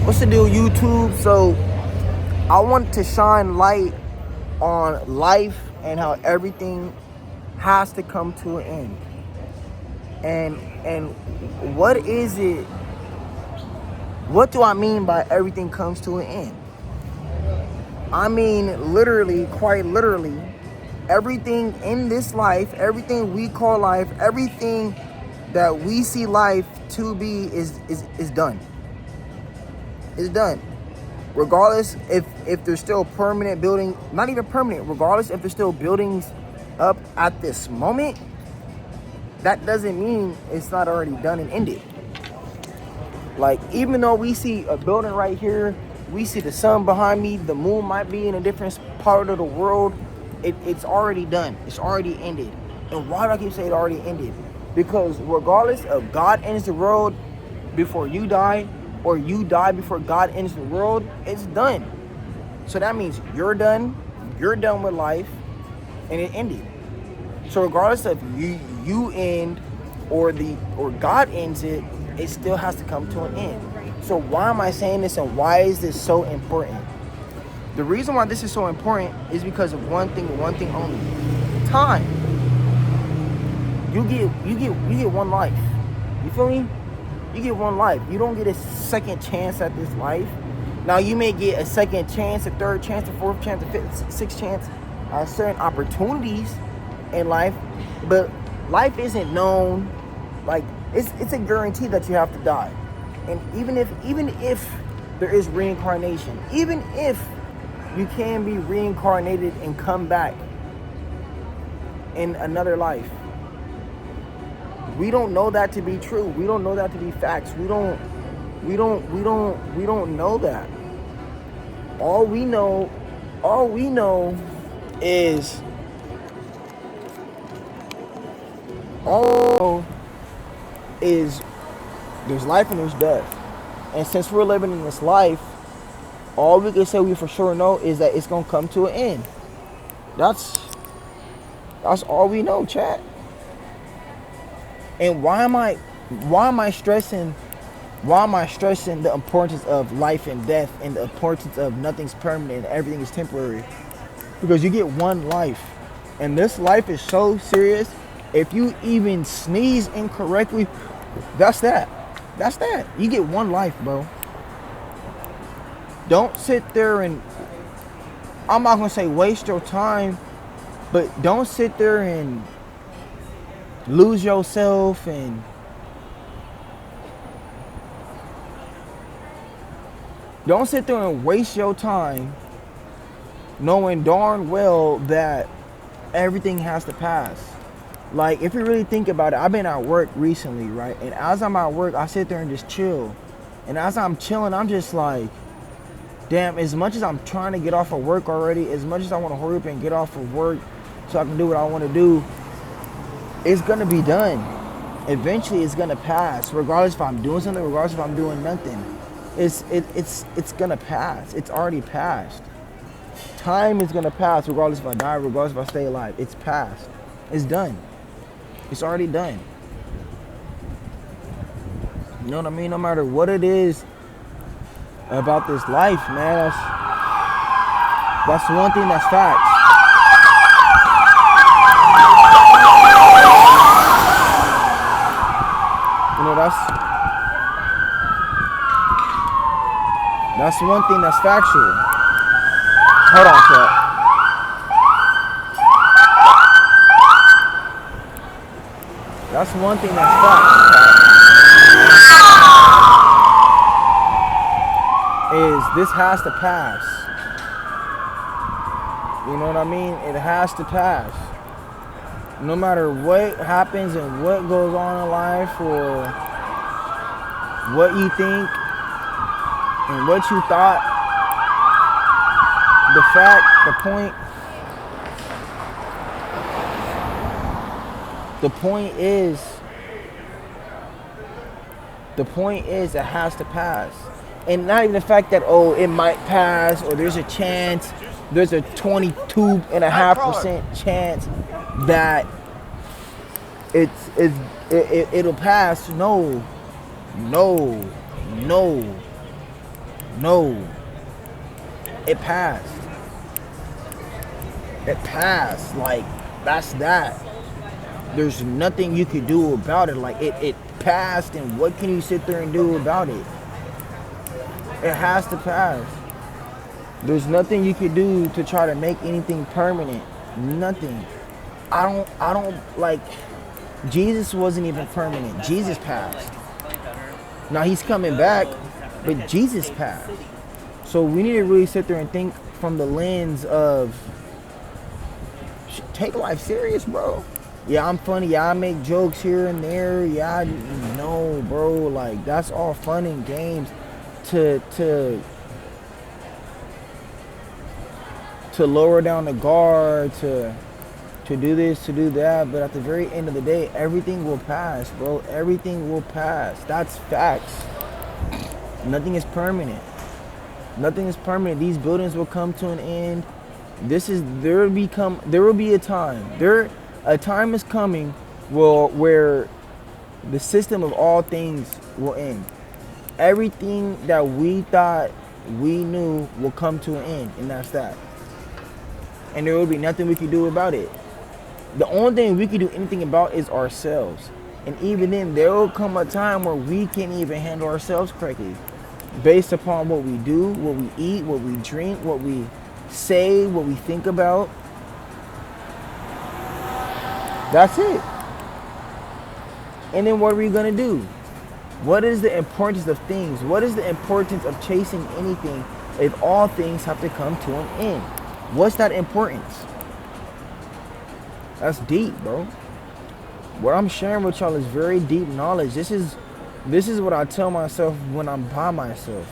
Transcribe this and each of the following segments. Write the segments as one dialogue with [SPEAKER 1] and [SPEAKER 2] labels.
[SPEAKER 1] What's the deal, YouTube? So I want to shine light on life and how everything has to come to an end. And what is it? What do I mean by everything comes to an end? I mean literally, quite literally, everything in this life, everything we call life, everything that we see life to be is done. It's done. Regardless if there's still permanent building, not even permanent, regardless if there's still buildings up at this moment, that doesn't mean it's not already done and ended. Like, even though we see a building right here, we see the sun behind me, the moon might be in a different part of the world, it's already done. It's already ended. And why do I keep saying it already ended? Because regardless of God ends the world before you die, or you die before God ends the world, it's done. So that means you're done with life, and it ended. So regardless of you end or God ends it, it still has to come to an end. So why am I saying this, and why is this so important? The reason why this is so important is because of one thing only. Time. You get one life. You feel me? You get one life. You don't get a second chance at this life. Now, you may get a second chance, a third chance, a fourth chance, a fifth, sixth chance at certain opportunities in life, but life isn't known. Like, it's a guarantee that you have to die. And even if there is reincarnation, even if you can be reincarnated and come back in another life, we don't know that to be true. We don't know that to be facts. We don't know that. All we know is there's life and there's death. And since we're living in this life, all we can say we for sure know is that it's gonna come to an end. That's all we know, chat. And why am I stressing the importance of life and death, and the importance of nothing's permanent and everything is temporary? Because you get one life, and this life is so serious. If you even sneeze incorrectly, that's that. You get one life, bro. Don't sit there and, I'm not gonna say waste your time, but don't sit there and lose yourself and don't sit there and waste your time knowing darn well that everything has to pass. Like, if you really think about it, I've been at work recently, right? And as I'm at work, I sit there and just chill. And as I'm chilling, I'm just like, damn, as much as I'm trying to get off of work already, as much as I want to hurry up and get off of work so I can do what I want to do, it's going to be done. Eventually, it's going to pass. Regardless if I'm doing something, regardless if I'm doing nothing. It's going to pass. It's already passed. Time is going to pass regardless if I die, regardless if I stay alive. It's passed. It's done. It's already done. You know what I mean? No matter what it is about this life, man, that's one thing that's facts. You know, that's one thing that's factual. Hold on, chat. That's one thing that's factual. Is this has to pass. You know what I mean? It has to pass. No matter what happens and what goes on in life, or what you think and what you thought, the point is it has to pass. And not even the fact that, oh, it might pass, or there's a chance, there's a 22.5% chance that it'll pass. No. No, it passed. It passed. Like, that's that. There's nothing you could do about it. Like, it passed, and what can you sit there and do about it? It has to pass. There's nothing you could do to try to make anything permanent. Nothing. I don't like, Jesus wasn't even permanent. Jesus passed. Now he's coming back, but Jesus passed. So we need to really sit there and think from the lens of, take life serious, bro. Yeah, I'm funny. Yeah, I make jokes here and there. Yeah, no, bro. Like, that's all fun and games to lower down the guard, to do this, to do that. But at the very end of the day, everything will pass, bro. Everything will pass. That's facts. Nothing is permanent. Nothing is permanent. These buildings will come to an end. There will be a time. A time is coming where the system of all things will end. Everything that we thought we knew will come to an end, and that's that. And there will be nothing we can do about it. The only thing we can do anything about is ourselves. And even then, there will come a time where we can't even handle ourselves correctly, based upon what we do, what we eat, what we drink, what we say, what we think about. That's it. And then what are we going to do? What is the importance of things? What is the importance of chasing anything if all things have to come to an end? What's that importance? That's deep, bro. What I'm sharing with y'all is very deep knowledge. This is what I tell myself when I'm by myself.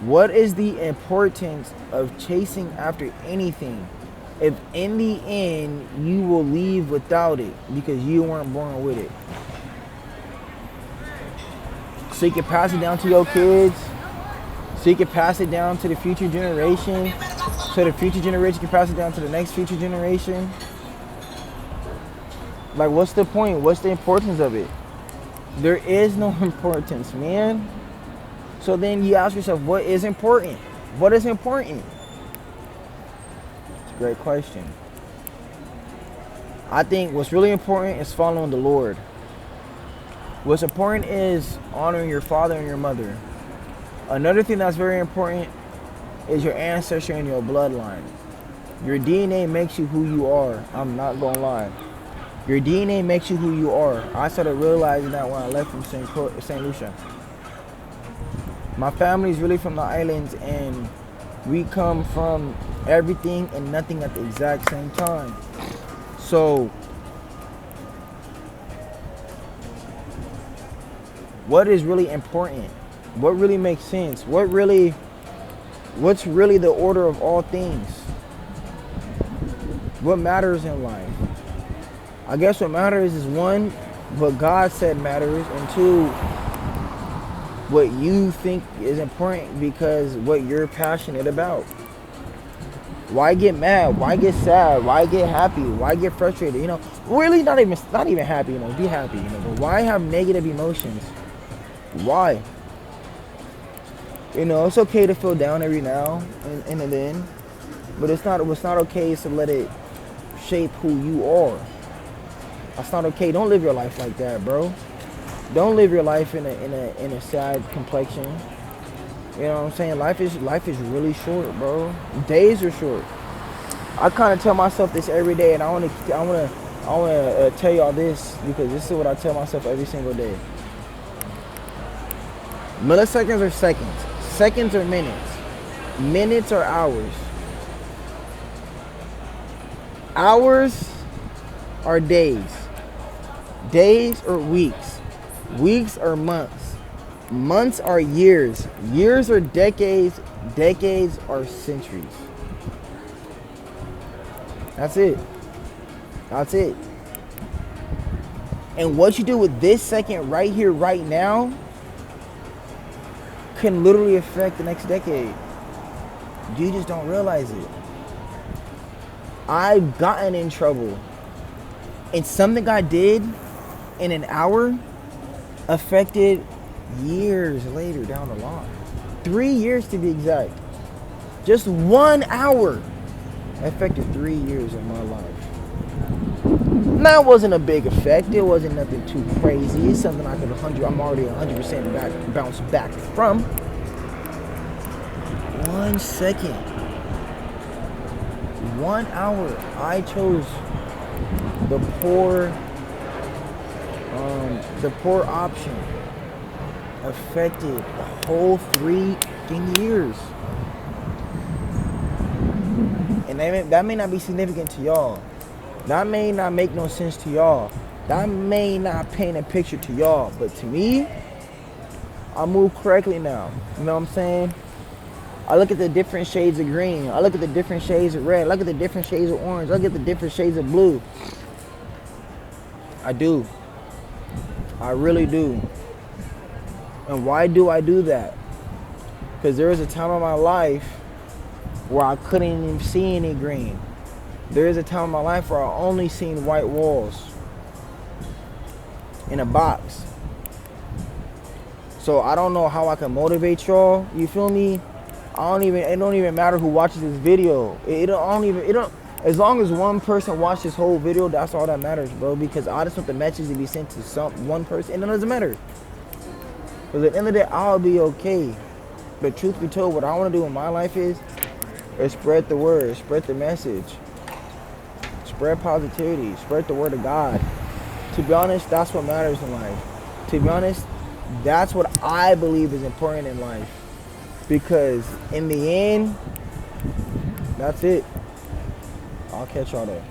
[SPEAKER 1] What is the importance of chasing after anything if in the end you will leave without it because you weren't born with it? So you can pass it down to your kids, so you can pass it down to the future generation, so the future generation can pass it down to the next future generation. Like, what's the point? What's the importance of it? There is no importance, man. So then you ask yourself, what is important? What is important? It's a great question. I think what's really important is following the Lord. What's important is honoring your father and your mother. Another thing that's very important is your ancestry and your bloodline. Your DNA makes you who you are. I'm not gonna lie. Your DNA makes you who you are. I started realizing that when I left from St. Lucia. My family is really from the islands, and we come from everything and nothing at the exact same time. So, what is really important? What really makes sense? What's really the order of all things? What matters in life? I guess what matters is, one, what God said matters, and two, what you think is important because what you're passionate about. Why get mad? Why get sad? Why get happy? Why get frustrated? You know, really not even happy, you know, be happy, you know, but why have negative emotions? Why? You know, it's okay to feel down every now and then, but what's not okay is to let it shape who you are. That's not okay. Don't live your life like that, bro. Don't live your life in a sad complexion. You know what I'm saying? Life is really short, bro. Days are short. I kind of tell myself this every day, and I want to tell y'all this because this is what I tell myself every single day. Milliseconds are seconds. Seconds are minutes. Minutes are hours. Hours are days. Days are weeks. Weeks are months. Months are years. Years are decades. Decades are centuries. That's it. That's it. And what you do with this second right here, right now, can literally affect the next decade. You just don't realize it. I've gotten in trouble, and something I did in an hour affected years later down the line. 3 years to be exact. Just 1 hour affected 3 years of my life. Now, it wasn't a big effect. It wasn't nothing too crazy. It's something I could I'm already 100% bounce back from. 1 second. 1 hour. I chose the poor option. Affected the whole 3 years. And that may not be significant to y'all. That may not make no sense to y'all. That may not paint a picture to y'all. But to me, I move correctly now. You know what I'm saying? I look at the different shades of green. I look at the different shades of red. I look at the different shades of orange. I look at the different shades of blue. I do. I really do. And why do I do that? Because there was a time in my life where I couldn't even see any green. There is a time in my life where I only seen white walls in a box. So I don't know how I can motivate y'all. You feel me? It don't even matter who watches this video. As long as one person watches this whole video, that's all that matters, bro. Because I just want the message to be sent to one person, and it doesn't matter. Because at the end of the day, I'll be okay. But truth be told, what I want to do in my life is spread the word, spread the message, spread positivity, spread the word of God. To be honest, that's what matters in life. To be honest, that's what I believe is important in life. Because in the end, that's it. I'll catch y'all there.